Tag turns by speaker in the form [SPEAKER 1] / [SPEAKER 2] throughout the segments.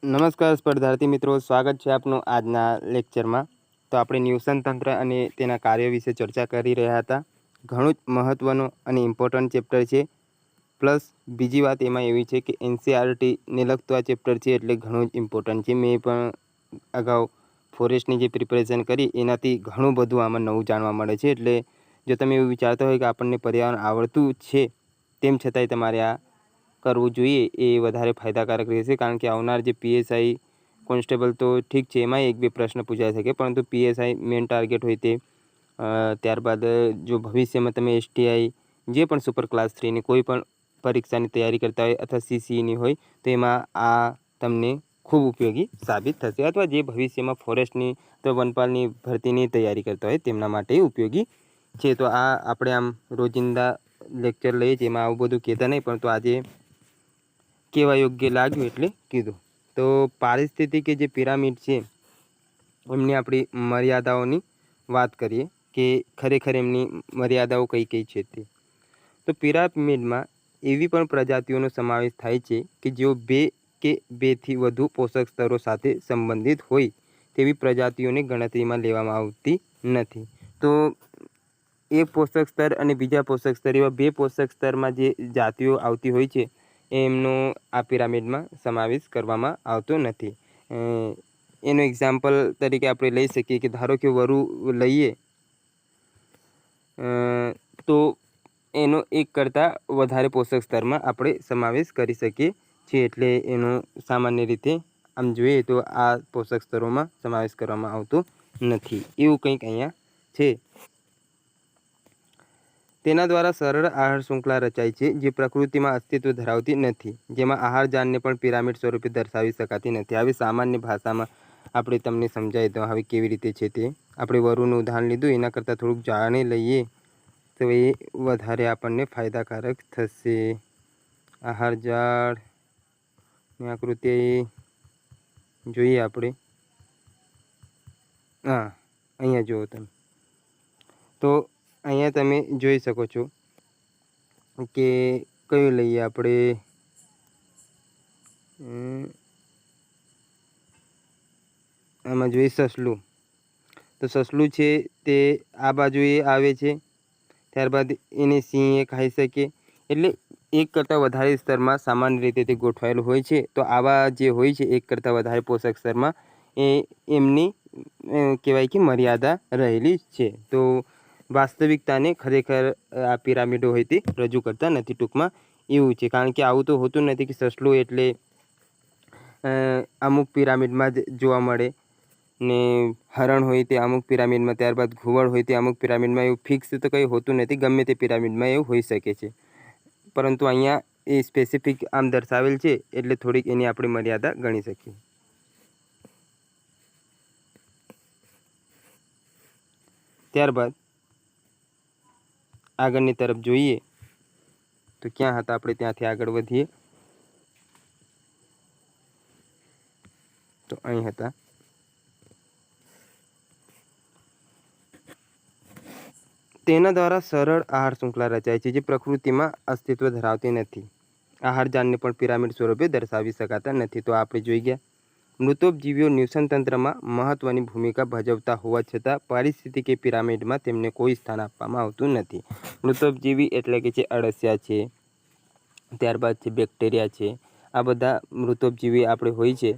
[SPEAKER 1] નમસ્કાર સ્પર્ધાર્થી મિત્રો, સ્વાગત છે આપનું આજના લેક્ચરમાં। તો આપણે ન્યુટન તંત્ર અને તેના કાર્યો વિશે ચર્ચા કરી રહ્યા હતા। ઘણું જ મહત્ત્વનું અને ઇમ્પોર્ટન્ટ ચેપ્ટર છે, પ્લસ બીજી વાત એમાં એવી છે કે એનસીઆરટીને લગતું આ ચેપ્ટર છે એટલે ઘણું જ ઇમ્પોર્ટન્ટ છે। મેં પણ અગાઉ ફોરેસ્ટની જે પ્રિપેરેશન કરી એનાથી ઘણું બધું આમાં નવું જાણવા મળે છે। એટલે જો તમે એવું વિચારતા હોય કે આપણને પર્યાવરણ આવડતું છે તેમ છતાંય તમારે આ કરવું જોઈએ, એ વધારે ફાયદાકારક રહેશે। કારણ કે આવનાર જે પીએસઆઈ કોન્સ્ટેબલ તો ઠીક છે, એમાંય એક બે પ્રશ્ન પૂછાઈ શકે, પરંતુ પીએસઆઈ મેન ટાર્ગેટ હોય તે ત્યારબાદ જો ભવિષ્યમાં તમે એસટીઆઈ જે પણ સુપર ક્લાસ 3ની કોઈ પણ પરીક્ષાની તૈયારી કરતા હોય અથવા સીસીઈની હોય તો એમાં આ તમને ખૂબ ઉપયોગી સાબિત થશે, અથવા જે ભવિષ્યમાં ફોરેસ્ટની તો વનપાલની ભરતીની તૈયારી કરતા હોય તેમના માટે ઉપયોગી છે। તો આ આપણે આમ રોજિંદા લેક્ચર લઈએ છીએ, એમાં આવું બધું કહેતા નહીં, પરંતુ આજે કેવા યોગ્ય લાગ્યું એટલે કીધું। તો પારિસ્થિતિક જે પિરામિડ છે એમની આપણી મર્યાદાઓની વાત કરીએ કે ખરેખર એમની મર્યાદાઓ કઈ કઈ છે તે। તો પિરામિડમાં એવી પણ પ્રજાતિઓનો સમાવેશ થાય છે કે જેઓ બે કે બેથી વધુ પોષક સ્તરો સાથે સંબંધિત હોય તેવી પ્રજાતિઓને ગણતરીમાં લેવામાં આવતી નથી। તો એક પોષક સ્તર અને બીજા પોષક સ્તર એવા બે પોષક સ્તરમાં જે જાતિઓ આવતી હોય છે એમનો આ પિરામિડમાં સમાવેશ કરવામાં આવતો નથી। એનું એક્ઝામ્પલ તરીકે આપણે લઈ શકીએ કે ધારો કે વરુ લઈએ તો એનો એક કરતાં વધારે પોષક સ્તરમાં આપણે સમાવેશ કરી શકીએ છીએ। એટલે એનો સામાન્ય રીતે આમ જોઈએ તો આ પોષક સ્તરોમાં સમાવેશ કરવામાં આવતો નથી, એવું કંઈક અહીંયા છે। તેના દ્વારા સરળ આહાર શૃંખલા રચાય છે જે પ્રકૃતિમાં અસ્તિત્વ ધરાવતી નથી, જેમાં આહાર જાળને પણ પિરામિડ સ્વરૂપે દર્શાવી શકાતી નથી। આવી સામાન્ય ભાષામાં આપણે તમને સમજાવી દો હવે કેવી રીતે છે તે। આપણે વરુનું ઉદાહરણ લીધું, એના કરતાં થોડુંક જાણી લઈએ તો એ વધારે આપણને ફાયદાકારક થશે। આહાર જાળની આકૃતિ જોઈએ આપણે, હા અહીંયા જુઓ તમે, તો અહીંયા તમે જોઈ શકો છો કે કયું લઈએ આપણે, આમાં જોઈએ સસલું। તો સસલું છે તે આ બાજુએ આવે છે, ત્યારબાદ એને સિંહ એ ખાઈ શકે, એટલે એક કરતાં વધારે સ્તરમાં સામાન્ય રીતે તે ગોઠવાયેલું હોય છે। તો આવા જે હોય છે એક કરતાં વધારે પોષક સ્તરમાં એમની કહેવાય કે મર્યાદા રહેલી છે। તો વાસ્તવિકતાને ખરેખર આ પિરામિડો હોય તે રજૂ કરતા નથી, ટૂંકમાં એવું છે। કારણ કે આવું તો હોતું નથી કે સસલું એટલે અમુક પિરામિડમાં જ જોવા મળે ને હરણ હોય તે અમુક પિરામિડમાં, ત્યારબાદ ઘુવડ હોય તે અમુક પિરામિડમાં, એવું ફિક્સ તો કંઈ હોતું નથી, ગમે તે પિરામિડમાં એવું હોઈ શકે છે। પરંતુ અહીંયા એ સ્પેસિફિક આમ દર્શાવેલ છે એટલે થોડીક એની આપણે મર્યાદા ગણી શકીએ। ત્યારબાદ આગળની તરફ જોઈએ તો ક્યાં હતા આપણે, ત્યાંથી આગળ વધીએ તો અહીં હતા। તેના દ્વારા સરળ આહાર શૃંખલા રચાય છે જે પ્રકૃતિમાં અસ્તિત્વ ધરાવતી નથી। આહાર જાળને પણ પિરામિડ સ્વરૂપે દર્શાવી શકાતા નથી। તો આપણે જોઈ ગયા મૃતોપજીવીઓ ન્યુટન તંત્રમાં મહત્વની ભૂમિકા ભજવતા હોવા છતાં પારિસ્થિતિક પિરામિડમાં તેમને કોઈ સ્થાન આપવામાં આવતું નથી। મૃતોપજીવી એટલે કે જે અળસિયા છે, ત્યારબાદ છે બેક્ટેરિયા છે, આ બધા મૃતોપજીવી આપણે હોય છે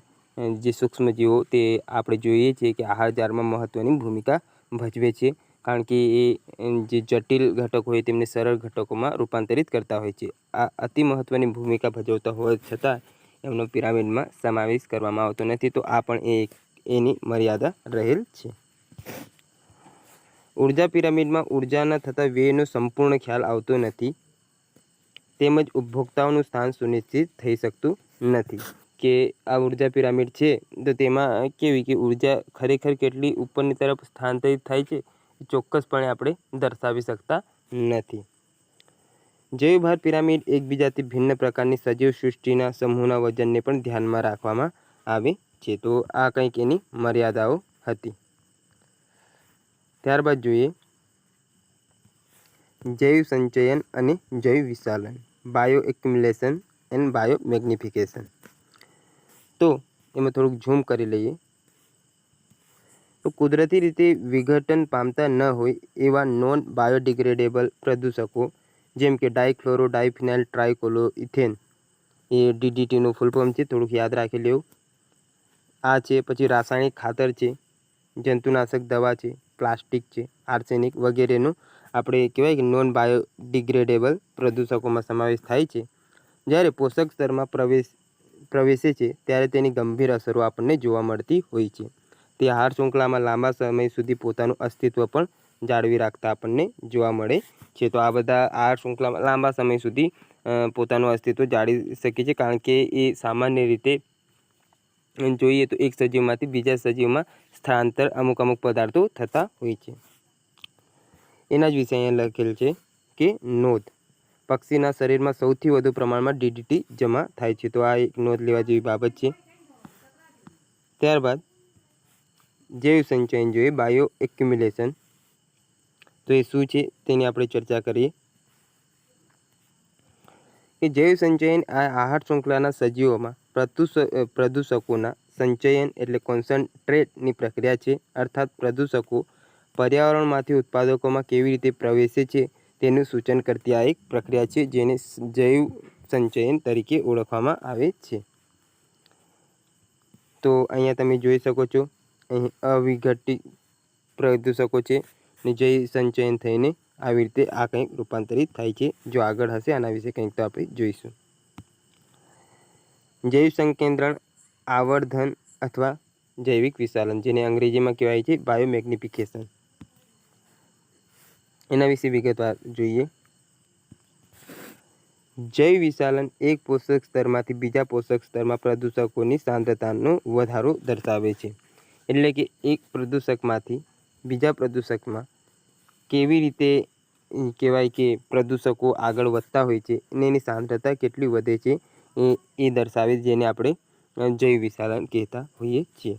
[SPEAKER 1] જે સૂક્ષ્મજીવો, તે આપણે જોઈએ છીએ કે આહાર જાળમાં મહત્ત્વની ભૂમિકા ભજવે છે। કારણ કે એ જે જટિલ ઘટકો હોય તેમને સરળ ઘટકોમાં રૂપાંતરિત કરતા હોય છે। આ અતિ મહત્ત્વની ભૂમિકા ભજવતા હોવા છતાં એમનો પિરામિડમાં સમાવેશ કરવામાં આવતો નથી। તો આ પણ એની મર્યાદા રહેલ છે। ઉર્જા પિરામિડમાં ઉર્જાના થતા વ્યયનો સંપૂર્ણ ખ્યાલ આવતો નથી, તેમજ ઉપભોક્તાઓનું સ્થાન સુનિશ્ચિત થઈ શકતું નથી। કે આ ઉર્જા પિરામિડ છે તો તેમાં કેવી કે ઉર્જા ખરેખર કેટલી ઉપરની તરફ સ્થાનાંતરિત થાય છે ચોક્કસપણે આપણે દર્શાવી શકતા નથી। જૈવભાર પિરામિડ એકબીજાથી ભિન્ન પ્રકારની સજીવ સૃષ્ટિના સમૂહના વજનને પણ ધ્યાનમાં રાખવામાં આવે છે। તો આ કંઈક એની મર્યાદાઓ હતી। ત્યારબાદ જોઈએ જૈવ સંચયન અને જૈવ વિશાલન, bio accumulation and bio magnification. તો એમાં થોડુંક ઝૂમ કરી લઈએ તો કુદરતી રીતે વિઘટન પામતા ન હોય એવા નોન બાયોડિગ્રેડેબલ પ્રદૂષકો જેમ કે ડાયક્લોરો ડાયફિનાઇલ ટ્રાયક્લોરોઇથેન એ DDTનું ફૂલ ફોર્મ છે, થોડુંક યાદ રાખી લેવું. આ છે. પછી રાસાયણિક ખાતર છે, જંતુનાશક દવા છે, પ્લાસ્ટિક છે, આર્સેનિક વગેરેનું આપણે કહેવાય કે નોન બાયોડિગ્રેડેબલ પ્રદૂષકોમાં સમાવેશ થાય છે. જ્યારે પોષક સ્તરમાં પ્રવેશે છે ત્યારે તેની ગંભીર અસરો આપણને જોવા મળતી હોય છે. તે આહાર શૃંખલામાં લાંબા સમય સુધી પોતાનું અસ્તિત્વ પણ જાળવી રાખતા આપણને જોવા મળે છે. તો આ બધા આહાર શૃંખલામાં લાંબા સમય સુધી પોતાનું અસ્તિત્વ જાળવી શકે છે, કારણ કે એ સામાન્ય રીતે જોઈએ તો એક સજીવમાંથી બીજા સજીવમાં સ્થળાંતર અમુક પદાર્થો થતા હોય છે. એના જ વિશે અહીંયા લખેલ છે કે નોંધ પક્ષીના શરીરમાં સૌથી વધુ પ્રમાણમાં DDT જમા થાય છે. તો આ એક નોંધ લેવા જેવી બાબત છે. ત્યારબાદ જૈવ સંચયન જોઈએ, બાયો એક્યુમ્યુલેશન. તો એ શું છે તેની આપણે ચર્ચા કરીએ કે જૈવ સંચયન આ આહાર શૃંખલાના સજીવોમાં પ્રદૂષકોના સંચયન એટલે કોન્સન્ટ્રેટની પ્રક્રિયા છે. અર્થાત પ્રદૂષકો પર્યાવરણમાંથી ઉત્પાદકોમાં કેવી રીતે પ્રવેશે છે તેનું સૂચન કરતી આ એક પ્રક્રિયા છે, જેને જૈવ સંચયન તરીકે ઓળખવામાં આવે છે. તો અહીંયા તમે જોઈ શકો છો, અહીં અવિઘટિત પ્રદૂષકો છે ને જૈવ સંચયન થઈને આવી રીતે આ કંઈક રૂપાંતરિત થાય છે. જો આગળ હશે આના વિશે કંઈક તો આપણે જોઈશું. જૈવ સંકેન્દ્રણ, આવર્ધન અથવા જૈવિક વિશાલન, જેને અંગ્રેજીમાં કહેવાય છે બાયોમેગ્નિફિકેશન. એના વિશે વિગતવાર જોઈએ. જૈવ વિશાલન એક પોષક સ્તરમાંથી બીજા પોષક સ્તરમાં પ્રદૂષકોની સાંદ્રતાનો વધારો દર્શાવે છે. એટલે કે એક પ્રદૂષકમાંથી બીજા પ્રદૂષકમાં કેવી રીતે કહેવાય કે પ્રદૂષકો આગળ વધતા હોય છે અને એની સાંદ્રતા કેટલી વધે છે એ દર્શાવે, જેને આપણે જૈવ વિશાલન કહેતા હોઈએ છીએ.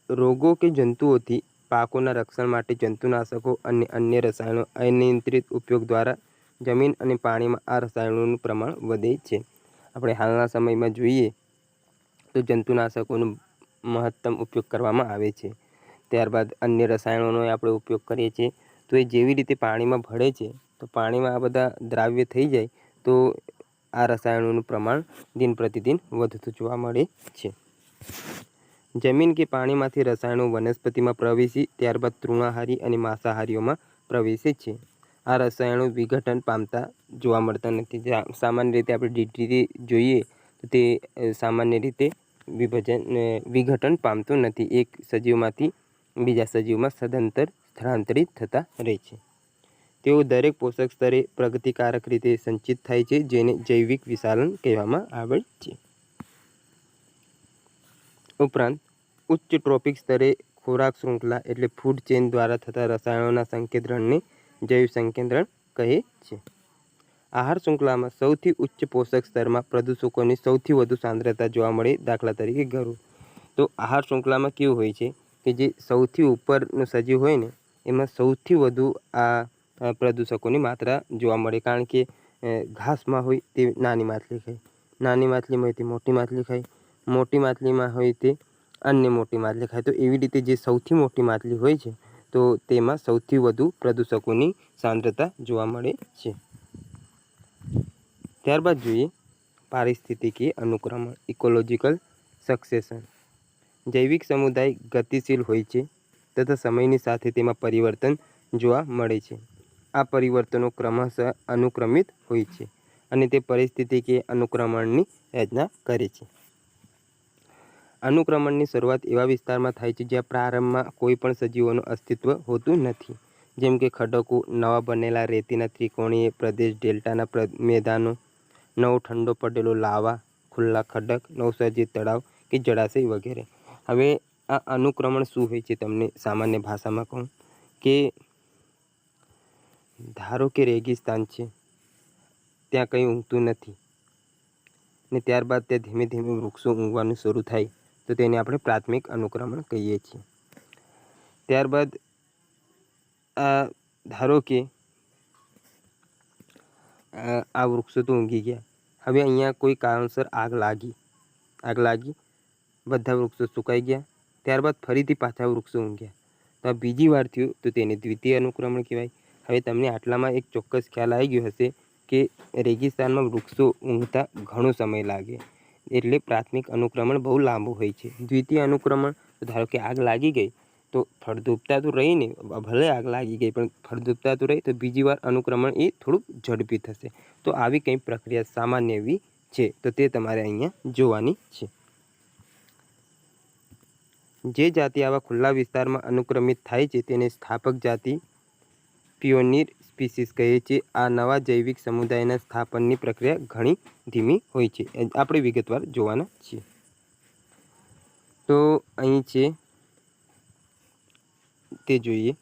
[SPEAKER 1] રોગો કે જંતુઓથી પાકોના રક્ષણ માટે જંતુનાશકો અને અન્ય રસાયણો અનિયંત્રિત ઉપયોગ દ્વારા જમીન અને પાણીમાં આ રસાયણોનું પ્રમાણ વધે છે. આપણે હાલના સમયમાં જોઈએ તો જંતુનાશકોનો મહત્તમ ઉપયોગ કરવામાં આવે છે. ત્યારબાદ અન્ય રસાયણોનો આપણે ઉપયોગ કરીએ છીએ. તો એ જેવી રીતે પાણીમાં ભળે છે તો પાણીમાં આ બધા દ્રાવ્ય થઈ જાય તો આ રસાયણોનું પ્રમાણ દિન પ્રતિદિન વધતું જોવા મળે છે. જમીન કે પાણીમાંથી રસાયણો વનસ્પતિમાં પ્રવેશી ત્યારબાદ તૃણાહારી અને માંસાહારીઓમાં પ્રવેશે છે. આ રસાયણો વિઘટન પામતા જોવા મળતા નથી. સામાન્ય રીતે આપણે DDT જોઈએ તો તે સામાન્ય રીતે વિઘટન પામતું નથી. એક સજીવમાંથી બીજા સજીવમાં સ્થળાંતરિત થતા રહે છે. તેઓ દરેક પોષક સ્તરે પ્રગતિકારક રીતે સંચિત થાય છે, જેને જૈવિક વિશાલન કહેવામાં આવે છે. ઉપરાંત ઉચ્ચ ટ્રોપિક સ્તરે ખોરાક શૃંખલા એટલે ફૂડ ચેઇન દ્વારા થતા રસાયણોના સંકેન્દ્રણને જૈવ સંકેન્દ્રણ કહે છે. આહાર શૃંખલામાં સૌથી ઉચ્ચ પોષક સ્તરમાં પ્રદૂષકોની સૌથી વધુ સાંદ્રતા જોવા મળે. દાખલા તરીકે ગરુડ. તો આહાર શૃંખલામાં કેવું હોય છે કે જે સૌથી ઉપરનો સજીવ હોય ને એમાં સૌથી વધુ આ પ્રદૂષકોની માત્રા જોવા મળે, કારણ કે ઘાસમાં હોય તે નાની માછલી ખાય, નાની માછલીમાં હોય તે મોટી માછલી ખાય, મોટી માછલીમાં હોય તે અન્ય મોટી માછલી ખાય. તો એવી રીતે જે સૌથી મોટી માછલી હોય છે તો તેમાં સૌથી વધુ પ્રદૂષકોની સાંદ્રતા જોવા મળે છે. ત્યારબાદ જોઈએ પારિસ્થિતિકીય અનુક્રમણ, ઇકોલોજીકલ સક્સેશન. જૈવિક સમુદાય ગતિશીલ હોય છે તથા સમયની સાથે તેમાં પરિવર્તન જોવા મળે છે. આ પરિવર્તનો ક્રમશઃ અનુક્રમિત હોય છે અને તે પારિસ્થિતિકીય અનુક્રમણની રચના કરે છે. અનુક્રમણની શરૂઆત એવા વિસ્તારમાં થાય છે જ્યાં પ્રારંભમાં કોઈ પણ સજીવોનું અસ્તિત્વ હોતું નથી, જેમ કે ખડકો, નવા બનેલા રેતીના ત્રિકોણીય પ્રદેશ, ડેલ્ટાના મેદાનો, નવો ઠંડો પડેલો લાવા, ખુલ્લા ખડક, નવસર્જિત તળાવ કે જળાશય વગેરે. હવે આ અનુક્રમણ શું હોય છે તમને સામાન્ય ભાષામાં કહું કે ધારો કે રેગિસ્તાન છે, ત્યાં કંઈ ઊગતું નથી ને ત્યારબાદ ત્યાં ધીમે ધીમે વૃક્ષો ઊગવાનું શરૂ થાય તો તેને આપણે પ્રાથમિક અનુક્રમણ કહીએ છીએ. ત્યારબાદ ધારો કે આ વૃક્ષો તો ઊગી ગયા, હવે અહીંયા કોઈ કારણસર આગ લાગી, બધા વૃક્ષો સુકાઈ ગયા, ત્યારબાદ ફરીથી પાછા વૃક્ષો ઊંઘ્યા, તો આ બીજી વાર થયું તો તેને દ્વિતીય અનુક્રમણ કહેવાય. હવે તમને આટલામાં એક ચોક્કસ ખ્યાલ આવી ગયો હશે કે રેગિસ્તાનમાં વૃક્ષો ઊંઘતા ઘણો સમય લાગે, એટલે પ્રાથમિક અનુક્રમણ બહુ લાંબુ હોય છે. દ્વિતીય અનુક્રમણ, ધારો કે આગ લાગી ગઈ તો ફળદ્રુપતા તો રહી ને, ભલે આગ લાગી ગઈ પણ ફળદ્રુપતા તો રહી, તો બીજી વાર અનુક્રમણ એ થોડુંક ઝડપી થશે. તો આવી કંઈ પ્રક્રિયા સામાન્ય એવી છે, તો તે તમારે અહીંયા જોવાની છે. જે જાતિ આવા ખુલ્લા વિસ્તારમાં અનુક્રમિત થાય છે તેને સ્થાપક જાતિ પિયોનિર સ્પીસીસ કહે છે. આ નવા જૈવિક સમુદાયના સ્થાપનની પ્રક્રિયા ઘણી ધીમી હોય છે. આપણે વિગતવાર જોવાના છીએ. તો અહીં છે તે જોઈએ.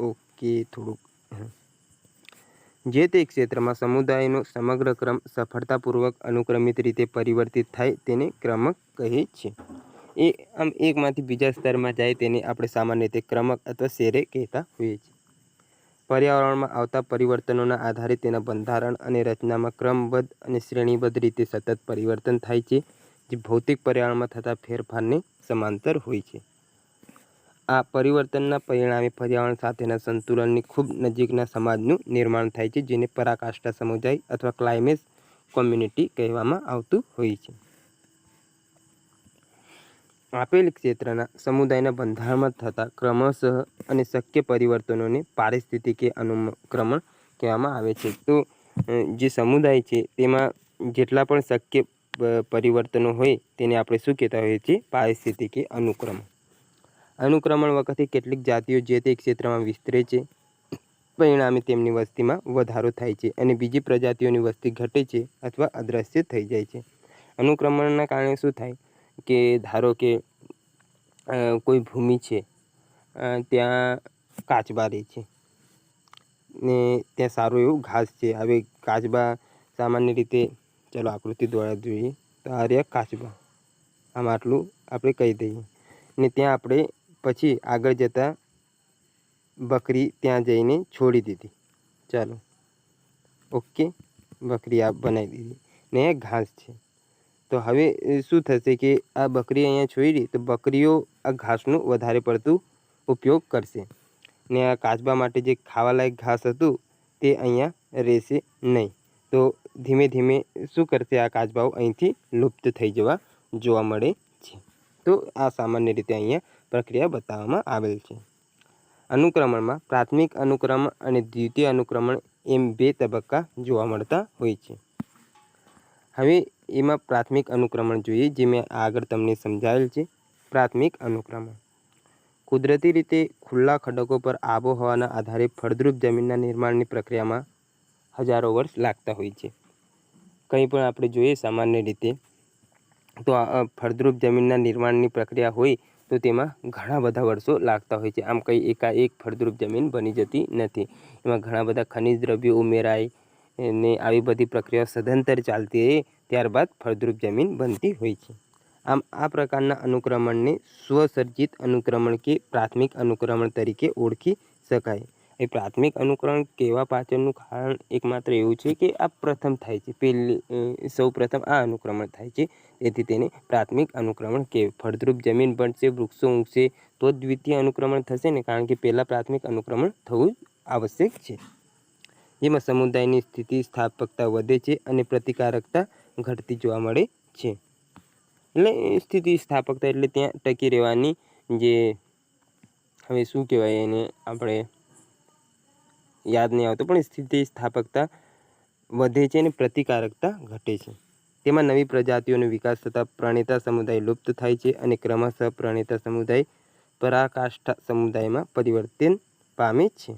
[SPEAKER 1] ઓકે, થોડુંક જે તે ક્ષેત્રમાં સમુદાયનો સમગ્ર ક્રમ સફળતાપૂર્વક અનુક્રમિત રીતે પરિવર્તિત થાય તેને ક્રમક કહે છે. એ આમ એકમાંથી બીજા સ્તરમાં જાય તેને આપણે સામાન્ય રીતે ક્રમક અથવા શેરે કહેતા હોઈએ છીએ. પર્યાવરણમાં આવતા પરિવર્તનોના આધારે તેના બંધારણ અને રચનામાં ક્રમબદ્ધ અને શ્રેણીબદ્ધ રીતે સતત પરિવર્તન થાય છે, જે ભૌતિક પર્યાવરણમાં થતા ફેરફારને સમાંતર હોય છે. આ પરિવર્તનના પરિણામે પર્યાવરણ સાથેના સંતુલનની ખૂબ નજીકના સમાજનું નિર્માણ થાય છે, જેને પરાકાષ્ઠા સમુદાય અથવા ક્લાઇમેટ કોમ્યુનિટી કહેવામાં આવતું હોય છે. આપેલ ક્ષેત્રના સમુદાયના બંધારણમાં થતા ક્રમશઃ અને શક્ય પરિવર્તનોને પારિસ્થિતિકીય અનુક્રમણ કહેવામાં આવે છે. તો જે સમુદાય છે તેમાં જેટલા પણ શક્ય પરિવર્તનો હોય તેને આપણે શું કહેતા હોઈએ છીએ? પારિસ્થિતિકીય અનુક્રમણ. અનુક્રમણ વખતે કેટલીક જાતિઓ જે તે ક્ષેત્રમાં વિસ્તરે છે, પરિણામે તેમની વસ્તીમાં વધારો થાય છે અને બીજી પ્રજાતિઓની વસ્તી ઘટે છે અથવા અદૃશ્ય થઈ જાય છે. અનુક્રમણના કારણે શું થાય કે ધારો કે કોઈ ભૂમિ છે, ત્યાં કાચબા રહે છે ને ત્યાં સારું એવું ઘાસ છે. હવે કાચબા સામાન્ય રીતે, ચલો આકૃતિ દ્વારા જોઈએ તો આ રહ્યા કાચબા, આમ આટલું આપણે કહી દઈએ ને ત્યાં આપણે પછી આગળ જતાં બકરી ત્યાં જઈને છોડી દીધી. ચાલો, ઓકે, બકરી આ બનાવી દીધી ને ઘાસ છે. તો હવે શું થશે કે આ બકરી અહીંયા છોડી તો બકરીઓ આ ઘાસનું વધારે પડતું ઉપયોગ કરશે ને આ કાચબા માટે જે ખાવાલાયક ઘાસ હતું તે અહીંયા રહેશે નહીં. તો ધીમે ધીમે શું કરશે, આ કાચબાઓ અહીંથી લુપ્ત થઈ જવા જોવા મળે છે. તો આ સામાન્ય રીતે અહીંયા પ્રક્રિયા બતાવવામાં આવેલ છે. અનુક્રમણમાં પ્રાથમિક અનુક્રમણ અને દ્વિતીય અનુક્રમણ એમ બે તબક્કા જોવા મળતા હોય છે. હવે એમાં પ્રાથમિક અનુક્રમણ જોઈએ, જે મેં આગળ તમને સમજાવેલ છે. પ્રાથમિક અનુક્રમણ કુદરતી રીતે ખુલ્લા ખડકો પર આબોહવાના આધારે ફળદ્રુપ જમીનના નિર્માણની પ્રક્રિયામાં હજારો વર્ષ લાગતા હોય છે. કંઈ પણ આપણે જોઈએ સામાન્ય રીતે તો આ ફળદ્રુપ જમીનના નિર્માણની પ્રક્રિયા હોય તો તેમાં ઘણા બધા વર્ષો લાગતા હોય છે. આમ કંઈ એકાએક ફળદ્રુપ જમીન બની જતી નથી. એમાં ઘણા બધા ખનિજ દ્રવ્યો ઉમેરાય ને આવી બધી પ્રક્રિયાઓ સદંતર ચાલતી રહે, ત્યારબાદ ફળદ્રુપ જમીન બનતી હોય છે. આમ આ પ્રકારના અનુક્રમણને સ્વસર્જિત અનુક્રમણ કે પ્રાથમિક અનુક્રમણ તરીકે ઓળખી શકાય. એ પ્રાથમિક અનુક્રમણ કહેવા પાછળનું કારણ એકમાત્ર એવું છે કે આ પ્રથમ થાય છે, સૌ પ્રથમ આ અનુક્રમણ થાય છે, તેથી તેને પ્રાથમિક અનુક્રમણ કહેવાય. ફળદ્રુપ જમીન બનશે, વૃક્ષો ઊગશે તો જ દ્વિતીય અનુક્રમણ થશે ને, કારણ કે પહેલાં પ્રાથમિક અનુક્રમણ થવું આવશ્યક છે. જેમાં સમુદાયની સ્થિતિસ્થાપકતા વધે છે અને પ્રતિકારકતા ઘટતી જોવા મળે છે. એટલે સ્થિતિસ્થાપકતા એટલે ત્યાં ટકી રહેવાની જે, હવે શું કહેવાય એને આપણે યાદ નહીં આવતું, પણ સ્થિતિસ્થાપકતા વધે છે અને પ્રતિકારકતા ઘટે છે. તેમાં નવી પ્રજાતિઓનો વિકાસ થતાં પ્રણેતા સમુદાય લુપ્ત થાય છે અને ક્રમશઃ પ્રણેતા સમુદાય પરાકાષ્ઠા સમુદાયમાં પરિવર્તન પામે છે.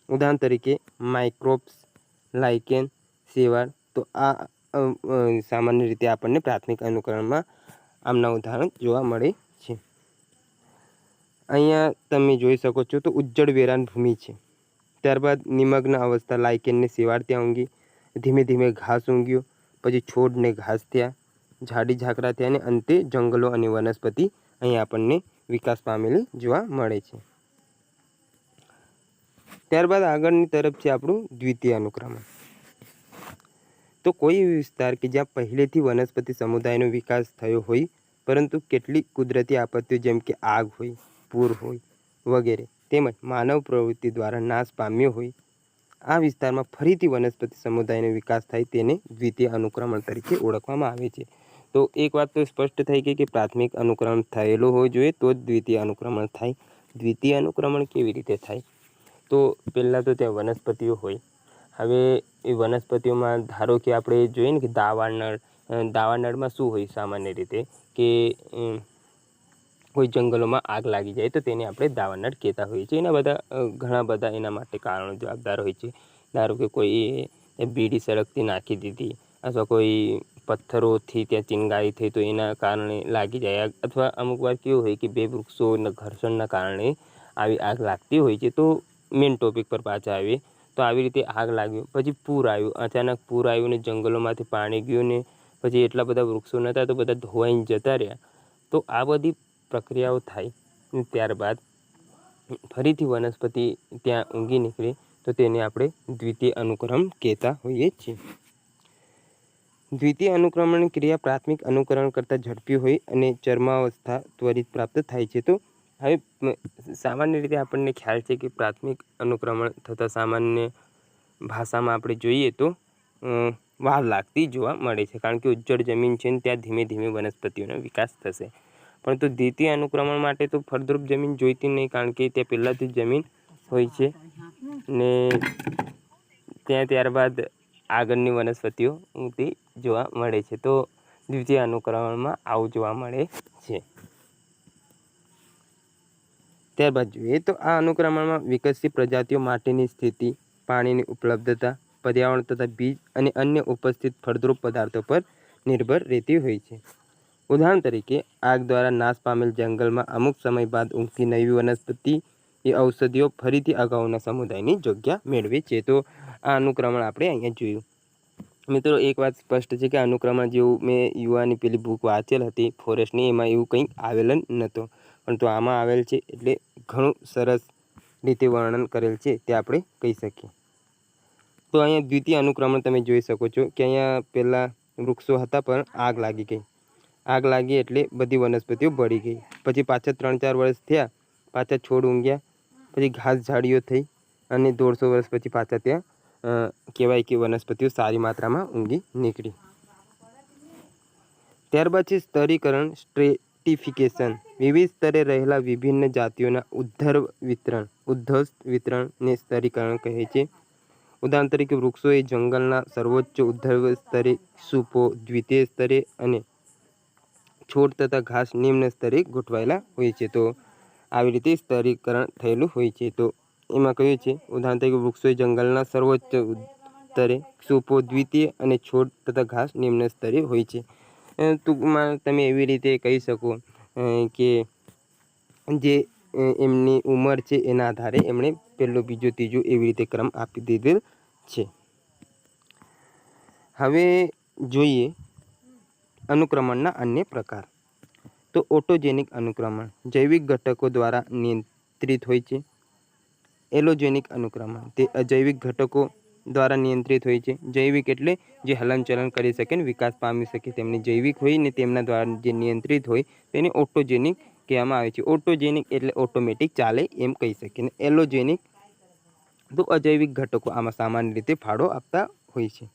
[SPEAKER 1] ઉદાહરણ તરીકે માઇક્રોબ્સ, લાઇકેન, શેવાળ. તો આ સામાન્ય રીતે આપણને પ્રાથમિક અનુક્રમણમાં આમના ઉદાહરણ જોવા મળે છે. અહીંયા તમે જોઈ શકો છો તો ઉજ્જડ વેરાન ભૂમિ છે, ત્યારબાદ નિમગ્ન અવસ્થા લાઇકેનને શેવાળ ત્યાં ઊંઘી, ધીમે ધીમે ઘાસ ઊંઘ્યું, પછી છોડને ઘાસ થયા, ઝાડી ઝાકરા થયા અને અંતે જંગલો અને વનસ્પતિ અહીં આપણને વિકાસ પામેલી જોવા મળે છે. ત્યારબાદ આગળની તરફ છે આપણું દ્વિતીય અનુક્રમણ. તો કોઈ એવો વિસ્તાર કે જ્યાં પહેલેથી વનસ્પતિ સમુદાયનો વિકાસ થયો હોય, પરંતુ કેટલીક કુદરતી આપત્તિઓ જેમ કે આગ હોય, પૂર હોય વગેરે તેમજ માનવ પ્રવૃત્તિ દ્વારા નાશ પામ્યો હોય, આ વિસ્તારમાં ફરીથી વનસ્પતિ સમુદાયનો વિકાસ થાય તેને દ્વિતીય અનુક્રમણ તરીકે ઓળખવામાં આવે છે. તો એક વાત તો સ્પષ્ટ થઈ ગઈ કે પ્રાથમિક અનુક્રમણ થયેલો હોવો જોઈએ તો જ દ્વિતીય અનુક્રમણ થાય. દ્વિતીય અનુક્રમણ કેવી રીતે થાય? તો પહેલાં તો ત્યાં વનસ્પતિઓ હોય. હવે એ વનસ્પતિઓમાં ધારો કે આપણે જોઈએ ને કે દાવાનળમાં શું હોય સામાન્ય રીતે કે કોઈ જંગલોમાં આગ લાગી જાય તો તેને આપણે દાવાનળ કહેતા હોઈએ છીએ. એના ઘણા બધા એના માટે કારણો જવાબદાર હોય છે. ધારો કે કોઈ બીડી સળગતી નાખી દીધી, અથવા કોઈ પથ્થરોથી ત્યાં ચિનગારી થઈ તો એના કારણે લાગી જાય આગ, અથવા અમુક વાર કેવું હોય કે બે વૃક્ષોના ઘર્ષણના કારણે આવી આગ લાગતી હોય છે. તો મેઇન ટોપિક પર પાછા આવીએ તો આવી રીતે આગ લાગ્યું, પછી પૂર આવ્યું, અચાનક પૂર આવ્યું ને જંગલોમાંથી પાણી ગયું ને પછી એટલા બધા વૃક્ષો નહોતા તો બધા ધોવાઈને જતા રહ્યા. તો આ બધી પ્રક્રિયાઓ થાય ત્યારબાદ ફરીથી વનસ્પતિ ત્યાં ઊંઘી નીકળે તો તેને આપણે દ્વિતીય અનુક્રમણ કહેતા હોઈએ છીએ. દ્વિતીય અનુક્રમણની ક્રિયા પ્રાથમિક અનુકરણ કરતાં ઝડપી હોય અને ચરમાવસ્થા ત્વરિત પ્રાપ્ત થાય છે. તો હવે સામાન્ય રીતે આપણને ખ્યાલ છે કે પ્રાથમિક અનુક્રમણ થતાં સામાન્ય ભાષામાં આપણે જોઈએ તો વાર લાગતી જોવા મળે છે, કારણ કે ઉજ્જડ જમીન છે ને ત્યાં ધીમે ધીમે વનસ્પતિઓનો વિકાસ થશે. પરંતુ દ્વિતીય અનુક્રમણ માટે તો ફળદ્રુપ જમીન જોઈતી નહીં, કારણ કે ત્યાં પહેલાંથી જ જમીન હોય છે ને ત્યાં ત્યારબાદ આગળની વનસ્પતિઓ ઉગતી જોવા મળે છે. તો દ્વિતીય અનુક્રમણમાં આવું જોવા મળે છે. ત્યારબાદ જોઈએ તો આ અનુક્રમણમાં વિકસિત પ્રજાતિઓ માટેની સ્થિતિ, પાણીની ઉપલબ્ધતા, પર્યાવરણ તથા બીજ અને અન્ય ઉપસ્થિત ફળદ્રુપ પદાર્થો પર નિર્ભર રહેતી હોય છે. ઉદાહરણ તરીકે આગ દ્વારા નાશ પામેલ જંગલમાં અમુક સમય બાદ ઉગતી નવી વનસ્પતિ એ ઔષધિઓ ફરીથી અગાઉના સમુદાયની જગ્યા મેળવે છે. તો આ અનુક્રમણ આપણે અહીંયા જોયું. મિત્રો એક વાત સ્પષ્ટ છે કે અનુક્રમણ જેવું મેં યુવાની પેલી બુક વાંચેલ હતી ફોરેસ્ટની, એમાં એવું કંઈ આવેલ નહોતું, પરંતુ આમાં આવેલ છે એટલે ઘણું સરસ રીતે વર્ણન કરેલ છે તે આપણે કહી શકીએ. તો અહીંયા દ્વિતીય અનુક્રમણ તમે જોઈ શકો છો કે અહીંયા પહેલાં વૃક્ષો હતા પણ આગ લાગી ગઈ. આગ લાગી એટલે બધી વનસ્પતિઓ બળી ગઈ. પછી પાછા 3-4 વર્ષ થયા, પાછા છોડ ઊંઘ્યા, પછી ઘાસ ઝાડીઓ થઈ અને 150 વર્ષ પછી પાછા ત્યાં કહેવાય કે વનસ્પતિઓ સારી માત્રામાં ઊંઘી નીકળી. ત્યારબાદ છે સ્તરીકરણ, સ્ટ્રેટિફિકેશન. વિવિધ સ્તરે રહેલા વિભિન્ન જાતિઓના ઉદ્ભવ વિતરણને સ્તરીકરણ કહે છે. ઉદાહરણ તરીકે વૃક્ષો એ જંગલના સર્વોચ્ચ ઉદ્ભવ સ્તરે, સૂપો દ્વિતીય સ્તરે અને છોડ તથા ઘાસ નિમ્ન સ્તરે ગોઠવાયેલા હોય છે. તો આવી રીતે સ્તરીકરણ થયેલું હોય છે. તો એમાં કહ્યું છે ઉદાહરણ તરીકે વૃક્ષો એ જંગલના સર્વોચ્ચ સ્તરે, સૂપો દ્વિતીય અને છોડ તથા ઘાસ નિમ્ન સ્તરે હોય છે. ટૂંકમાં તમે એવી રીતે કહી શકો કે જે એમની ઉંમર છે એના આધારે એમણે પહેલો, બીજો, ત્રીજો એવી રીતે ક્રમ આપી દીધેલ છે. હવે જોઈએ અનુક્રમણના અન્ય પ્રકાર. તો ઓટોજેનિક અનુક્રમણ જૈવિક ઘટકો દ્વારા નિયંત્રિત હોય છે. એલોજેનિક અનુક્રમણ તે અજૈવિક ઘટકો દ્વારા નિયંત્રિત હોય છે. જૈવિક એટલે જે હલનચલન કરી શકે ને વિકાસ પામી શકે તેમની જૈવિક હોય ને તેમના દ્વારા જે નિયંત્રિત હોય તેને ઓટોજેનિક કહેવામાં આવે છે. ઓટોજેનિક એટલે ઓટોમેટિક ચાલે એમ કહી શકીએ. ને એલોજેનિક તો અજૈવિક ઘટકો આમાં સામાન્ય રીતે ફાળો આપતા હોય છે.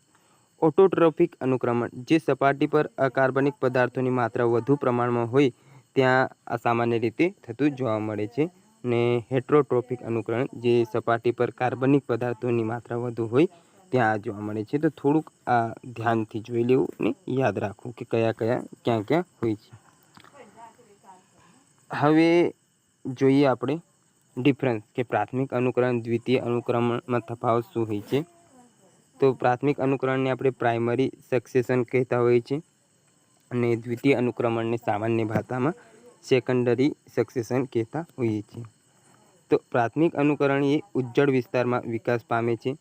[SPEAKER 1] ઓટોટ્રોફિક અનુક્રમણ જે સપાટી પર અકાર્બનિક પદાર્થોની માત્રા વધુ પ્રમાણમાં હોય ત્યાં આ સામાન્ય રીતે થતું જોવા મળે છે. ને હેટ્રોટ્રોફિક અનુક્રમણ જે સપાટી પર કાર્બનિક પદાર્થોની માત્રા વધુ હોય ત્યાં જોવા મળે છે. તો થોડુંક આ ધ્યાનથી જોઈ લેવું ને યાદ રાખવું કે કયા ક્યાં ક્યાં હોય છે. હવે જોઈએ આપણે ડિફરન્સ કે પ્રાથમિક અનુકરણ દ્વિતીય અનુક્રમણમાં તફાવત શું હોય છે. તો પ્રાથમિક અનુકરણને આપણે પ્રાઇમરી સક્સેશન કહેતા હોઈએ છીએ અને દ્વિતીય અનુક્રમણને સામાન્ય ભાષામાં સેકન્ડરી સક્સેશન કહેતા હોઈએ છીએ. તો પ્રાથમિક અનુકરણ એ ઉજ્જડ વિસ્તારમાં વિકાસ પામે છે.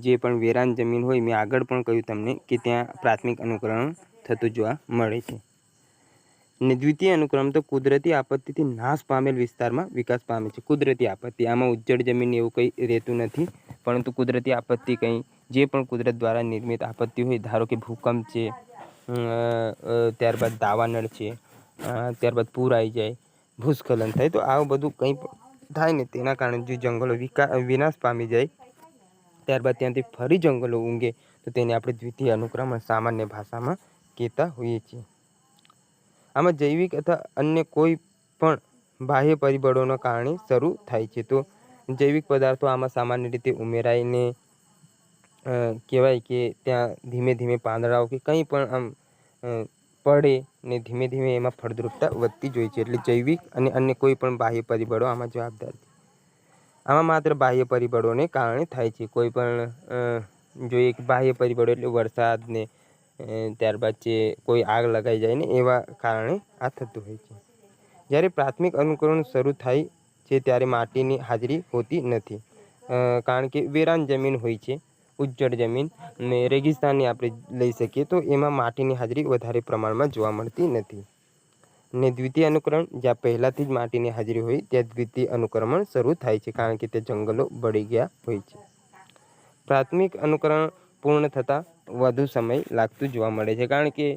[SPEAKER 1] જે પણ વેરાન જમીન હોય, મેં આગળ પણ કહ્યું તમને કે ત્યાં પ્રાથમિક અનુકરણ થતું જોવા મળે છે. ને દ્વિતીય અનુક્રમ તો કુદરતી આપત્તિથી નાશ પામેલ વિસ્તારમાં વિકાસ પામે છે. કુદરતી આપત્તિ આમાં ઉજ્જડ જમીન એવું કંઈ રહેતું નથી, પરંતુ કુદરતી આપત્તિ કંઈ જે પણ કુદરત દ્વારા નિર્મિત આપત્તિ હોય, ધારો કે ભૂકંપ છે, ત્યારબાદ દાવાનળ છે, ત્યારબાદ પૂર આવી જાય, ભૂસ્ખલન થાય, તો આવું બધું કંઈ થાય ને તેના કારણે જે જંગલો વિનાશ પામી જાય, ત્યારબાદ ત્યાંથી ફરી જંગલો ઊંઘે, તો તેને આપણે દ્વિતીય અનુક્રમણ સામાન્ય ભાષામાં કહેતા હોઈએ છીએ. આમાં જૈવિક અથવા અન્ય કોઈ પણ બાહ્ય પરિબળોના કારણે શરૂ થાય છે. તો જૈવિક પદાર્થો આમાં સામાન્ય રીતે ઉમેરાઈને કહેવાય કે ત્યાં ધીમે ધીમે પાંદડાઓ કે કંઈ પણ આમ પડે ને ધીમે ધીમે એમાં ફળદ્રુપતા વધતી જ હોય છે. એટલે જૈવિક અને અન્ય કોઈ પણ બાહ્ય પરિબળો આમાં જવાબદાર છે. આમાં માત્ર બાહ્ય પરિબળોને કારણે થાય છે. કોઈ પણ જોઈએ કે બાહ્ય પરિબળો એટલે વરસાદ ને ત્યારબાદ જે કોઈ આગ લગાઈ જાય ને એવા કારણે આ થતું હોય છે. જ્યારે પ્રાથમિક અનુકરણ શરૂ થાય છે ત્યારે માટીની હાજરી હોતી નથી, કારણ કે વેરાન જમીન હોય છે, ઉજ્જડ જમીન ને રેગિસ્તાનની આપણે લઈ શકીએ તો એમાં માટીની હાજરી વધારે પ્રમાણમાં જોવા મળતી નથી. ને દ્વિતીય અનુકરણ જ્યાં પહેલાંથી જ માટીની હાજરી હોય ત્યાં દ્વિતીય અનુકરણ શરૂ થાય છે, કારણ કે તે જંગલો બળી ગયા હોય છે. પ્રાથમિક અનુકરણ પૂર્ણ થતાં વધુ સમય લાગતું જોવા મળે છે, કારણ કે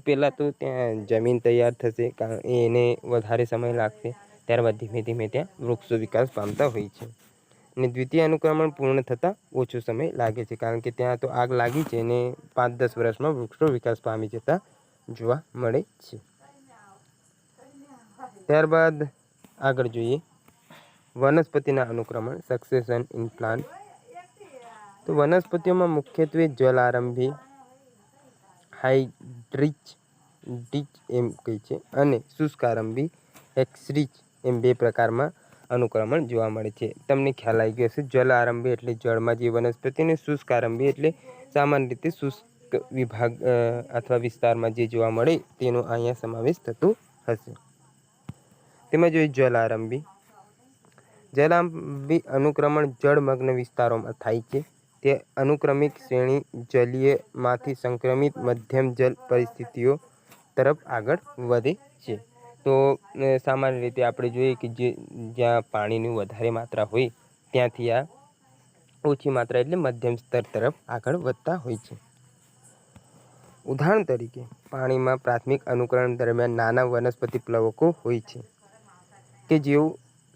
[SPEAKER 1] પહેલાં તો ત્યાં જમીન તૈયાર થશે, કારણ એને વધારે સમય લાગશે. ત્યારબાદ ધીમે ધીમે ત્યાં વૃક્ષો વિકાસ પામતા હોય છે. અને દ્વિતીય અનુક્રમણ પૂર્ણ થતાં ઓછો સમય લાગે છે, કારણ કે ત્યાં તો આગ લાગી છે અને 5-10 વર્ષમાં વૃક્ષો વિકાસ પામી જતા જોવા મળે છે. ત્યારબાદ આગળ જોઈએ વનસ્પતિના અનુક્રમણ સક્સેશન ઇન પ્લાન્ટ. તો વનસ્પતિઓમાં મુખ્યત્વે જલારંભી, હાઇડ્રિચ એમ કહે છે, અને શુષ્કારંભી એક્સરીચ એમ બે પ્રકારમાં અનુક્રમણ જોવા મળે છે. તમને ખ્યાલ આવી ગયો હશે, જલ આરંભી એટલે જળમાં જે વનસ્પતિ, અને શુષ્કારંભી એટલે સામાન્ય રીતે શુષ્ક વિભાગ અથવા વિસ્તારમાં જે જોવા મળે તેનો અહીંયા સમાવેશ થતો હશે. તેમાં જોઈએ જલારંભી અનુક્રમણ જળમગ્ન વિસ્તારોમાં થાય છે. તે અનુક્રમિક શ્રેણી જલીયમાંથી સંક્રમિત મધ્યમ જલ પરિસ્થિતિઓ તરફ આગળ વધે છે. તો સામાન્ય રીતે આપણે જોઈએ કે જ્યાં પાણીની વધારે માત્રા હોય ત્યાંથી આ ઓછી માત્રા એટલે મધ્યમ સ્તર તરફ આગળ વધતા હોય છે. ઉદાહરણ તરીકે પાણીમાં પ્રાથમિક અનુકરણ દરમિયાન નાના વનસ્પતિ પ્લવકો હોય છે કે જેઓ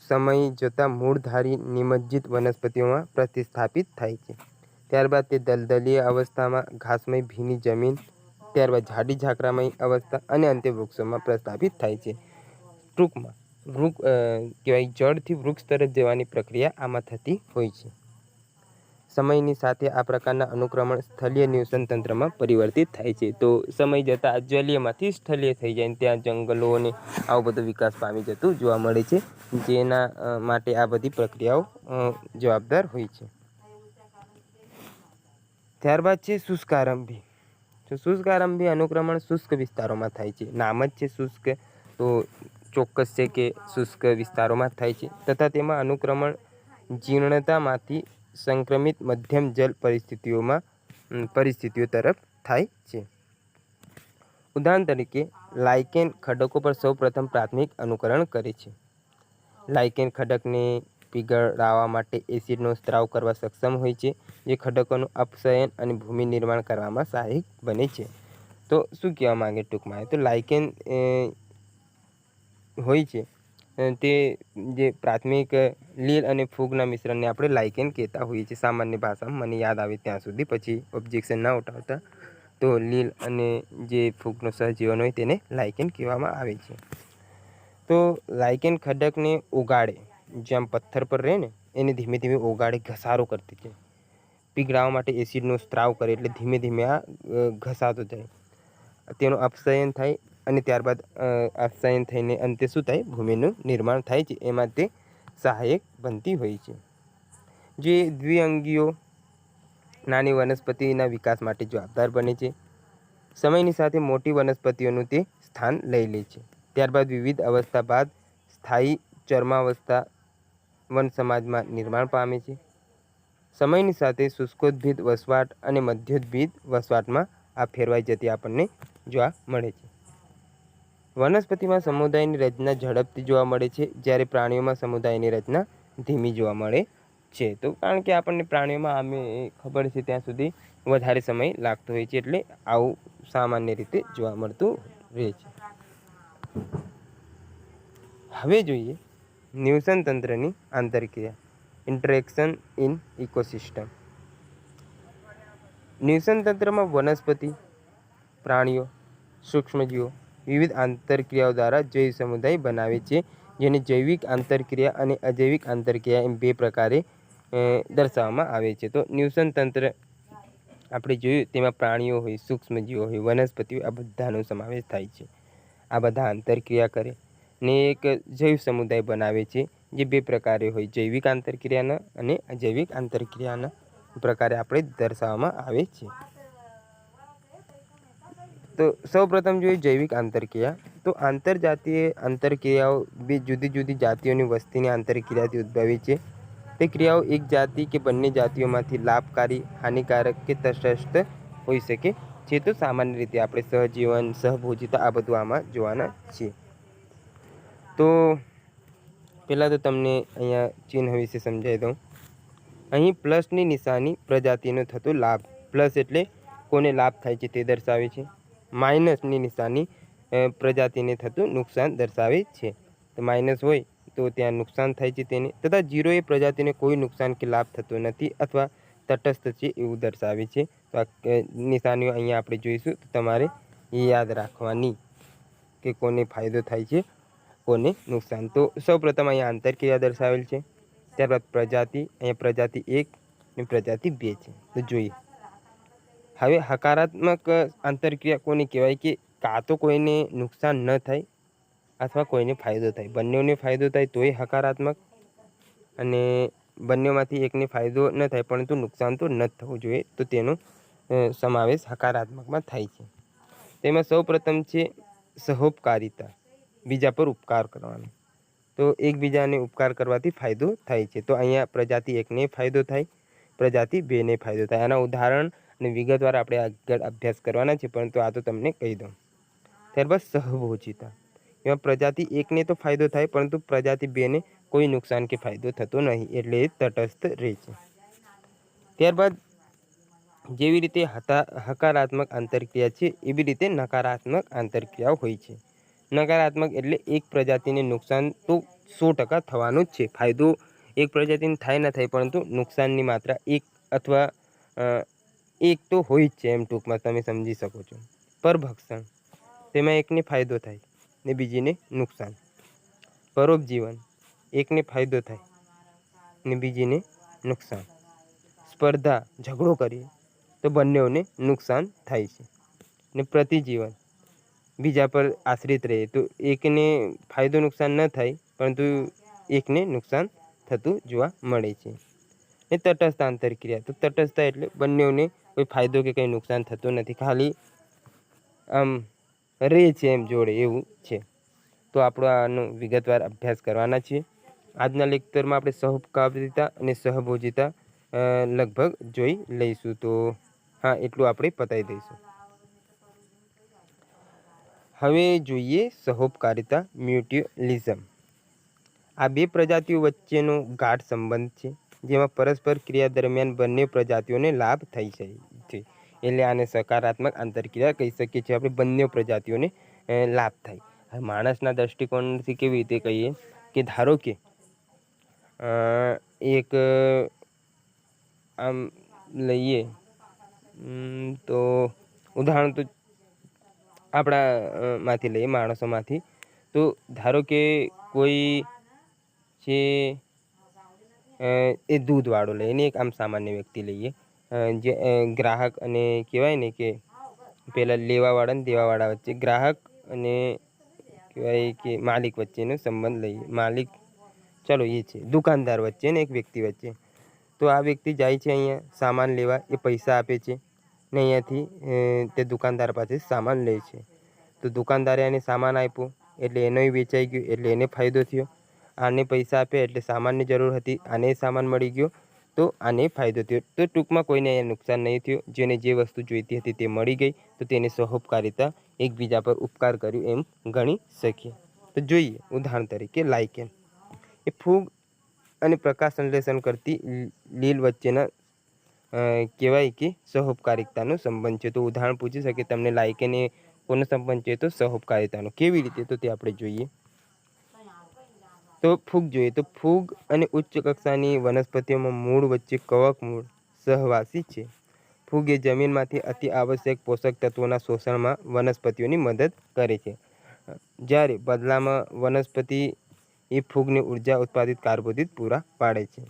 [SPEAKER 1] સમય જતાં મૂળધારી નિમજ્જિત વનસ્પતિઓમાં પ્રતિસ્થાપિત થાય છે. ત્યારબાદ તે દલદલીય અવસ્થામાં ઘાસમય ભીની જમીન, ત્યારબાદ જાડી ઝાકરામય અવસ્થા અને અંતે વૃક્ષોમાં પ્રસ્થાપિત થાય છે. ટૂંકમાં કહેવાય જળથી વૃક્ષ તરફ જવાની પ્રક્રિયા આમાં થતી હોય છે. સમયની સાથે આ પ્રકારના અનુક્રમણ સ્થળીય નિવસન તંત્રમાં પરિવર્તિત થાય છે. તો સમય જતાં જલીયમાંથી સ્થળીય થઈ જાય, ત્યાં જંગલો અને આવો બધો વિકાસ પામી જતું જોવા મળે છે, જેના માટે આ બધી પ્રક્રિયાઓ જવાબદાર હોય છે. ત્યારબાદ છે શુષ્કારંભી. તો શુષ્કારંભી અનુક્રમણ શુષ્ક વિસ્તારોમાં થાય છે. નામ જ છે શુષ્ક, તો ચોક્કસ છે કે શુષ્ક વિસ્તારોમાં થાય છે, તથા તેમાં અનુક્રમણ જીર્ણતામાંથી સંક્રમિત મધ્યમ જલ પરિસ્થિતિઓ તરફ થાય છે. ઉદાહરણ તરીકે લાઇકેન ખડકો પર સૌ પ્રથમ પ્રાથમિક અનુકરણ કરે છે. લાઇકેન ખડકને પીગળાવવા માટે એસિડનો સ્ત્રાવ કરવા સક્ષમ હોય છે, જે ખડકોનું અપક્ષયન અને ભૂમિ નિર્માણ કરવામાં સહાયક બને છે. તો શું કહેવા માંગે ટૂંકમાં, તો લાઇકેન હોય છે તે જે પ્રાથમિક લીલ અને ફૂગના મિશ્રણને આપણે લાઇકેન કહેતા હોઈએ છીએ સામાન્ય ભાષામાં. મને યાદ આવે ત્યાં સુધી, પછી ઓબ્જેક્શન ના ઉઠાવતા. તો લીલ અને જે ફૂગનો સહજીવન હોય તેને લાઇકેન કહેવામાં આવે છે. તો લાઇકેન ખડકને ઓગાળે, જેમ પથ્થર પર રહે ને એને ધીમે ધીમે ઓગાળે, ઘસારો કરતી જાય. પીગળાવવા માટે એસિડનો સ્ત્રાવ કરે એટલે ધીમે ધીમે આ ઘસાતો જાય, તેનું અપક્ષયન થાય અને ત્યારબાદ અપક્ષયન થઈને અંતે શું થાય, ભૂમિનું નિર્માણ થાય છે. એમાં તે સહાયક બનતી હોય છે. જે દ્વિઅંગીઓ નાની વનસ્પતિના વિકાસ માટે જવાબદાર બને છે. સમયની સાથે મોટી વનસ્પતિઓનું તે સ્થાન લઈ લે છે. ત્યારબાદ વિવિધ અવસ્થા બાદ સ્થાયી ચર્માવસ્થા વન સમાજમાં નિર્માણ પામે છે. સમયની સાથે શુષ્કોદ્ભિદ વસવાટ અને મધ્યોદ્ભિદ વસવાટમાં આ ફેરવાઈ જતી આપણને જોવા મળે છે. વનસ્પતિમાં સમુદાયની રચના ઝડપથી જોવા મળે છે, જ્યારે પ્રાણીઓમાં સમુદાયની રચના ધીમી જોવા મળે છે. તો કારણ કે આપણને પ્રાણીઓમાં અમે ખબર છે ત્યાં સુધી વધારે સમય લાગતો હોય છે, એટલે આવું સામાન્ય રીતે જોવા મળતું રહે છે. હવે જોઈએ નિવસન તંત્રની આંતરક્રિયા, ઇન્ટરેક્શન ઇન ઇકોસિસ્ટમ. નિવસન તંત્રમાં વનસ્પતિ, પ્રાણીઓ, સૂક્ષ્મજીવો વિવિધ આંતરક્રિયાઓ દ્વારા જૈવ સમુદાય બનાવે છે, જેને જૈવિક આંતરક્રિયા અને અજૈવિક આંતરક્રિયા એમ બે પ્રકારે દર્શાવવામાં આવે છે. તો નિવસન તંત્ર આપણે જોયું તેમાં પ્રાણીઓ હોય, સૂક્ષ્મજીવો હોય, વનસ્પતિઓ, આ બધાનો સમાવેશ થાય છે. આ બધા આંતરક્રિયા કરે ને એક જૈવ સમુદાય બનાવે છે, જે બે પ્રકારે હોય, જૈવિક આંતરક્રિયાના અને અજૈવિક આંતરક્રિયાના પ્રકારે આપણે દર્શાવવામાં આવે છે. તો સૌપ્રથમ જોઈએ જૈવિક આંતરક્રિયા. તો આંતરજાતીય આંતરક્રિયાઓ બે જુદી જુદી જાતિઓની વસ્તીની આંતરક્રિયાથી ઉદ્ભવી છે. તે ક્રિયાઓ એક જાતિ કે બંને જાતિઓમાંથી લાભકારી, હાનિકારક કે તટસ્થ હોઈ શકે છે. તો સામાન્ય રીતે આપણે સહજીવન, સહભોજિતા આ બધું આમાં જોવાના છીએ. તો પહેલાં તો તમને અહીંયા ચિહ્ન વિશે સમજાવી દઉં. અહીં પ્લસની નિશાની પ્રજાતિનો થતો લાભ, પ્લસ એટલે કોને લાભ થાય છે તે દર્શાવે છે. માઇનસની નિશાની પ્રજાતિને થતું નુકસાન દર્શાવે છે. તો માઇનસ હોય તો ત્યાં નુકસાન થાય છે તેને, તથા ઝીરો એ પ્રજાતિને કોઈ નુકસાન કે લાભ થતો નથી અથવા તટસ્થ છે એવું દર્શાવે છે. તો આ નિશાનીઓ અહીંયા આપણે જોઈશું, તો તમારે યાદ રાખવાની કે કોને ફાયદો થાય છે, કોને નુકસાન. તો સૌપ્રથમ અહીંયા આંતરક્રિયા દર્શાવેલ છે. ત્યારબાદ પ્રજાતિ, અહીંયા પ્રજાતિ 1 અને પ્રજાતિ 2 છે. તો જોઈએ હવે હકારાત્મક આંતરક્રિયા કોને કહેવાય કે કાં તો કોઈને નુકસાન ન થાય અથવા કોઈને ફાયદો થાય. બંનેને ફાયદો થાય તોય હકારાત્મક, અને બંનેમાંથી એકને ફાયદો ન થાય પરંતુ નુકસાન તો ન થવું જોઈએ, તો તેનો સમાવેશ હકારાત્મકમાં થાય છે. તેમાં સૌપ્રથમ છે સહોપકારિતા, બીજા પર ઉપકાર કરવાનો. તો એકબીજાને ઉપકાર કરવાથી ફાયદો થાય છે. તો અહીંયા પ્રજાતિ 1ને ફાયદો થાય, પ્રજાતિ 2ને ફાયદો થાય. આના ઉદાહરણ અને વિગતવાર આપણે આગળ અભ્યાસ કરવાના છે, પરંતુ આ તો તમને કહી દઉં. ત્યારબાદ સહભોજિતા, એમાં પ્રજાતિ 1ને તો ફાયદો થાય પરંતુ પ્રજાતિ 2ને કોઈ નુકસાન કે ફાયદો થતો નહીં, એટલે એ તટસ્થ રહે છે. ત્યારબાદ જેવી રીતે હકારાત્મક આંતરક્રિયા છે એવી રીતે નકારાત્મક આંતરક્રિયાઓ હોય છે. નકારાત્મક એટલે એક પ્રજાતિને નુકસાન તો 100% થવાનું જ છે. ફાયદો એક પ્રજાતિને થાય ન થાય પરંતુ નુકસાનની માત્રા 1 અથવા 1 તો હોય જ છે, એમ ટૂંકમાં તમે સમજી શકો છો. પરભક્ષણ, તેમાં એકને ફાયદો થાય ને બીજીને નુકસાન. પરોપજીવન, એકને ફાયદો થાય ને બીજીને નુકસાન. સ્પર્ધા, ઝઘડો કરીએ તો બંનેઓને નુકસાન થાય છે. ને પ્રતિજીવન, બીજા પર આશ્રિત રહે તો એકને ફાયદો નુકસાન ન થાય પરંતુ એકને નુકસાન થતું જોવા મળે છે. ને તટસ્થ આંતરક્રિયા, તો તટસ્થતા એટલે બંનેઓને કોઈ ફાયદો કે કંઈ નુકસાન થતું નથી, ખાલી આમ રહે છે એમ જોડે, એવું છે. તો આપણો આનો વિગતવાર અભ્યાસ કરવાના છીએ. આજના લેક્ચરમાં આપણે સહોપકારિતા અને સહભોજિતા લગભગ જોઈ લઈશું. તો હા, એટલું આપણે પતાવી દઈશું. હવે જોઈએ સહોપકારિતા, મ્યુચ્યુઅલિઝમ. આ બે પ્રજાતિઓ વચ્ચેનો ગાઢ સંબંધ છે, જેમાં પરસ્પર ક્રિયા દરમિયાન બંને પ્રજાતિઓને લાભ થઈ જાય છે. એટલે આને સકારાત્મક આંતરક્રિયા કહી શકીએ છીએ આપણે. બંને પ્રજાતિઓને લાભ થાય. હવે માણસના દૃષ્ટિકોણથી કેવી રીતે કહીએ કે ધારો કે એક આમ લઈએ તો ઉદાહરણ તો આપણા માંથી લઈએ, માણસોમાંથી. તો ધારો કે કોઈ છે એ દૂધવાળો લઈને એક આમ સામાન્ય વ્યક્તિ લઈએ, જે ગ્રાહક અને કહેવાય ને કે પહેલાં લેવાવાળા ને દેવાવાળા વચ્ચે, ગ્રાહક અને કહેવાય કે માલિક વચ્ચેનો સંબંધ લઈએ. માલિક ચલો એ છે દુકાનદાર વચ્ચે ને એક વ્યક્તિ વચ્ચે. તો આ વ્યક્તિ જાય છે અહીંયા સામાન લેવા, એ પૈસા આપે છે ને અહીંયાથી તે દુકાનદાર પાસે સામાન લે છે. તો દુકાનદારે એને સામાન આપ્યો એટલે એનોય વેચાઈ ગયો, એટલે એને ફાયદો થયો. આને પૈસા આપ્યા એટલે સામાનની જરૂર હતી, આને સામાન મળી ગયો તો આને ફાયદો થયો. તો ટૂંકમાં કોઈને અહીંયા નુકસાન નહીં થયું. જેને જે વસ્તુ જોઈતી હતી તે મળી ગઈ, તો તેને સહોપકારિતા, એકબીજા પર ઉપકાર કર્યું એમ ગણી શકીએ. તો જોઈએ ઉદાહરણ તરીકે લાઇકેન. એ ફૂગ અને પ્રકાશ સંશ્લેષણ કરતી લીલ વચ્ચેના કહેવાય કે સહોપકારિકતાનો સંબંધ છે. તો ઉદાહરણ પૂછી શકે તમને લાઇકેને કોનો સંબંધ છે, તો સહોપકારિતાનો. કેવી રીતે, તો તે આપણે જોઈએ. તો ફૂગ જોઈએ, તો ફૂગ અને ઉચ્ચ કક્ષાની વનસ્પતિઓમાં મૂળ વચ્ચે કવક મૂળ સહવાસી છે. ફૂગ એ જમીનમાંથી અતિ આવશ્યક પોષક તત્વોના શોષણમાં વનસ્પતિઓની મદદ કરે છે. જ્યારે બદલામાં વનસ્પતિ એ ફૂગને ઉર્જા ઉત્પાદિત કાર્બોદિત પૂરા પાડે છે.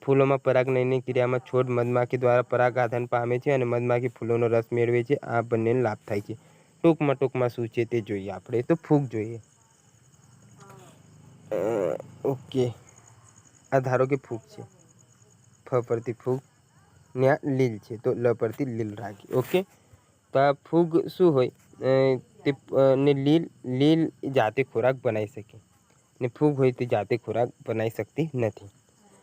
[SPEAKER 1] ફૂલોમાં પરાગનયનની ક્રિયામાં છોડ મધમાખી દ્વારા પરાગાધાન પામે છે અને મધમાખી ફૂલોનો રસ મેળવે છે. આ બંનેને લાભ થાય છે. ટૂંકમાં શું છે તે જોઈએ આપણે. તો ફૂગ જોઈએ. ઓકે, આ ધારો કે ફૂગ છે. ફ પરથી ફૂગ ને આ લીલ છે, તો લ પરથી લીલ રાખી. ઓકે, તો આ ફૂગ શું હોય તે ને લીલ જાતે ખોરાક બનાવી શકે ને ફૂગ હોય તે જાતે ખોરાક બનાવી શકતી નથી.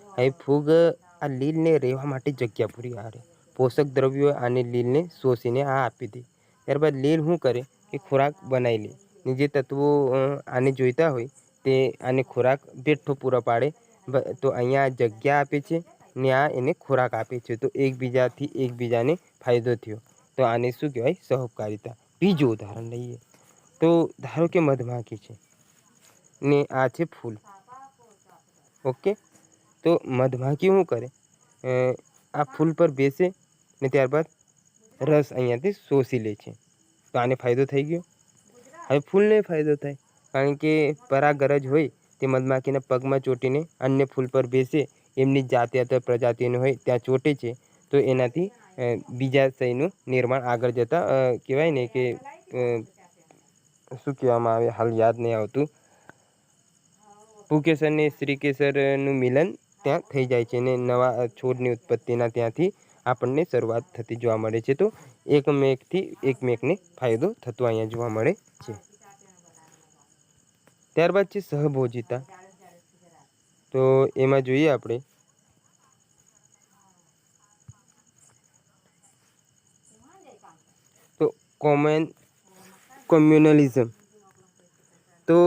[SPEAKER 1] હવે ફૂગ આ લીલને રહેવા માટે જગ્યા પૂરી પાડે. પોષક દ્રવ્યો આને લીલને શોષીને આ આપી દે. ત્યારબાદ લીલ શું કરે કે ખોરાક બનાવી લે ને જે તત્વો આને જોઈતા હોય તે આને ખોરાક બેઠો પૂરો પાડે. તો અહીંયા જગ્યા આપે છે ને આ એને ખોરાક આપે છે. તો એકબીજાને ફાયદો થયો. તો આને શું કહેવાય? સહકારિતા. બીજું ઉદાહરણ લઈએ. તો ધારો કે મધમાખી છે ને આ છે ફૂલ. ઓકે, તો મધમાખી શું કરે? આ ફૂલ પર બેસે ને ત્યારબાદ રસ અહીંયાથી શોષી લે છે. તો આને ફાયદો થઈ ગયો. હવે ફૂલને ફાયદો થાય, કારણ કે પરાગરજ હોય તે મધમાખીના પગમાં ચોંટીને અન્ય ફૂલ પર બેસે. એમની જાતિ અથવા પ્રજાતિનો હોય ત્યાં ચોંટે છે. તો એનાથી બીજાશયનું નિર્માણ આગળ જતાં કહેવાય ને કે શું કહેવામાં આવે, હાલ યાદ નહીં આવતું. પુંકેસર ને સ્ત્રીકેસરનું મિલન ત્યાં થઈ જાય છે અને નવા છોડની ઉત્પત્તિના ત્યાંથી આપણને શરૂઆત થતી જોવા મળે છે. તો એકમેકને ફાયદો થતો અહીંયા જોવા મળે છે. ત્યારબાદ છે સહભોજિતા. તો એમાં જોઈએ આપણે. તો કોમ્યુનલિઝમ. તો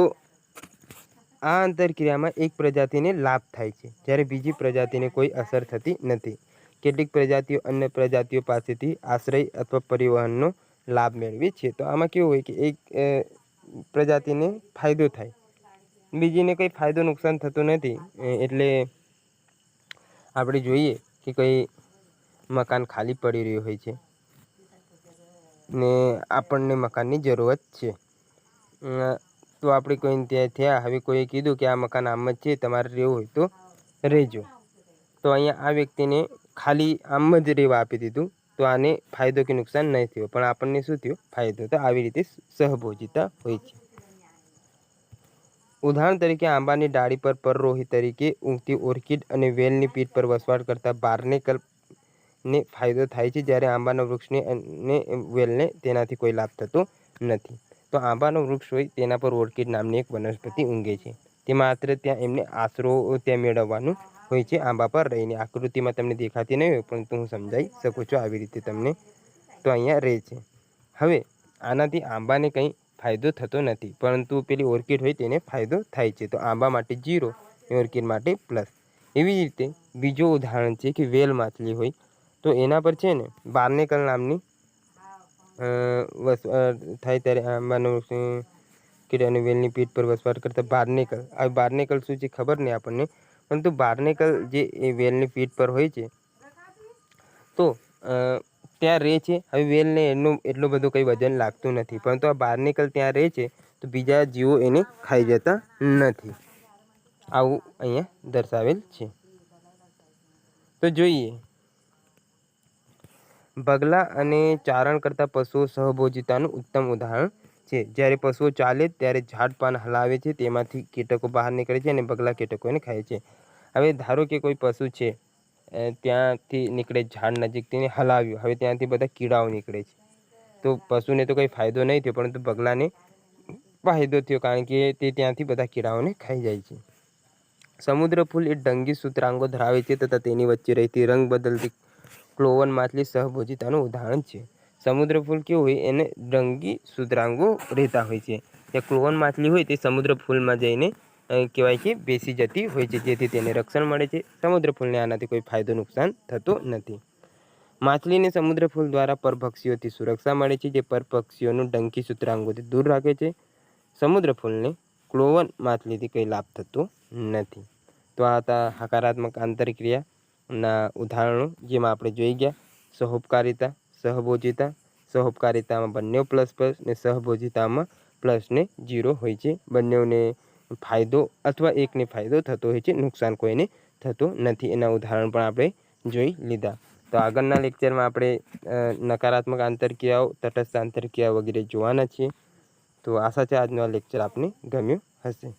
[SPEAKER 1] આ આંતરક્રિયામાં એક પ્રજાતિને લાભ થાય છે જ્યારે બીજી પ્રજાતિને કોઈ અસર થતી નથી. કેટલીક પ્રજાતિઓ અન્ય પ્રજાતિઓ પાસેથી આશ્રય અથવા પરિવહનનો લાભ મેળવે છે. તો આમાં કેવું હોય કે એક પ્રજાતિને ફાયદો થાય, બીજીને કંઈ ફાયદો નુકસાન થતું નથી. એટલે આપણે જોઈએ કે કંઈ મકાન ખાલી પડી રહ્યું હોય છે ને આપણને મકાનની જરૂરત છે. તો આપણે કોઈને ત્યાં થયા, હવે કોઈએ કીધું કે આ મકાન આમ જ છે, તમારે રહેવું હોય તો રહેજો. તો અહીંયા આ વ્યક્તિને ખાલી આમ જ રહેવા આપી દીધું. તો આને ફાયદો કે નુકસાન નહીં થયો, પણ આપણને શું થયું? ફાયદો. તો આવી રીતે સહભોજિતા હોય છે. ઉદાહરણ તરીકે આંબાની ડાળી પર પરરોહી તરીકે ઊગતી ઓર્કિડ અને વેલની પીઠ પર વસવાટ કરતા બાર્નેકલને ફાયદો થાય છે, જ્યારે આંબાના વૃક્ષને અને વેલને તેનાથી કોઈ લાભ થતો નથી. તો આંબાનો વૃક્ષ હોય તેના પર ઓર્કિડ નામની એક વનસ્પતિ ઊંઘે છે. તે માત્ર ત્યાં એમને આશરો ત્યાં મેળવવાનું હોય છે આંબા પર રહીને. આકૃતિમાં તમને દેખાતી નહીં હોય, પરંતુ હું સમજાવી શકું છું આવી રીતે તમને. તો અહીંયા રહે છે. હવે આનાથી આંબાને કંઈ ફાયદો થતો નથી, પરંતુ પેલી ઓર્કિડ હોય તેને ફાયદો થાય છે. તો આંબા માટે 0 અને ઓર્કિડ માટે +. એવી જ રીતે બીજું ઉદાહરણ છે કે વેલ માછલી હોય. તો એના પર છે ને બાર્નેકલ નામની થાય ત્યારે આંબાનો કીડા અને વેલની પીઠ પર વસવાટ કરતા બાર્નેકલ. આ બાર્નેકલ શું છે ખબર નહીં આપણને, પરંતુ બાર્નેકલ જે એ વેલની પીઠ પર હોય છે તો ત્યાં રહે છે. હવે વેલને એટલું બધું કંઈ વજન લાગતું નથી, પરંતુ આ બાર્નેકલ ત્યાં રહે છે તો બીજા જીવો એને ખાઈ જતા નથી. આવું અહીંયા દર્શાવેલ છે. તો જોઈએ, બગલા અને ચારણ કરતા પશુઓ સહભોજિતાનું ઉત્તમ ઉદાહરણ છે. જ્યારે પશુઓ ચાલે ત્યારે ઝાડ પાન હલાવે છે, તેમાંથી કીટકો બહાર નીકળે છે અને બગલા કીટકોને ખાય છે. હવે ધારો કે કોઈ પશુ છે, ત્યાંથી નીકળે ઝાડ નજીક, તેને હલાવ્યું. હવે ત્યાંથી બધા કીડાઓ નીકળે છે. તો પશુને તો કંઈ ફાયદો નહીં થયો, પરંતુ બગલાને ફાયદો થયો, કારણ કે તે ત્યાંથી બધા કીડાઓને ખાઈ જાય છે. સમુદ્ર ફૂલ એ ડંગી સૂત્રાંગો ધરાવે છે તથા તેની વચ્ચે રહેતી રંગ બદલતી ક્લોવન માછલી સહભોજિતાનું ઉદાહરણ છે. સમુદ્ર ફૂલ કેવું હોય, એને રંગી સૂત્રાંગો રહેતા હોય છે. જે ક્લોવન માછલી હોય તે સમુદ્ર ફૂલમાં જઈને કહેવાય છે બેસી જતી હોય છે, જેથી તેને રક્ષણ મળે છે. સમુદ્ર ફૂલને આનાથી કોઈ ફાયદો નુકસાન થતો નથી. માછલીને સમુદ્ર ફૂલ દ્વારા પરભક્ષીઓથી સુરક્ષા મળે છે, જે પરભક્ષીઓનું ડંકી સૂત્રાંગોથી દૂર રાખે છે. સમુદ્ર ફૂલને ક્લોવન માછલીથી કંઈ લાભ થતો નથી. તો આ હતા હકારાત્મક આંતરક્રિયાના ઉદાહરણો, જેમાં આપણે જોઈ ગયા સહોપકારિતા, સહભોજિતા. સહોપકારિતામાં બંને પ્લસ પ્લસ ને સહભોજિતામાં પ્લસ ને 0 હોય છે. બંનેને ફાયદો અથવા એકને ફાયદો થતો હોય છે, નુકસાન કોઈને થતું નથી. એના ઉદાહરણ પણ આપણે જોઈ લીધા. તો આગળના લેક્ચરમાં આપણે નકારાત્મક આંતરક્રિયાઓ, તટસ્થ આંતરક્રિયાઓ વગેરે જોવાના છીએ. તો આશા છે આજનો આ લેક્ચર આપને ગમ્યો હશે.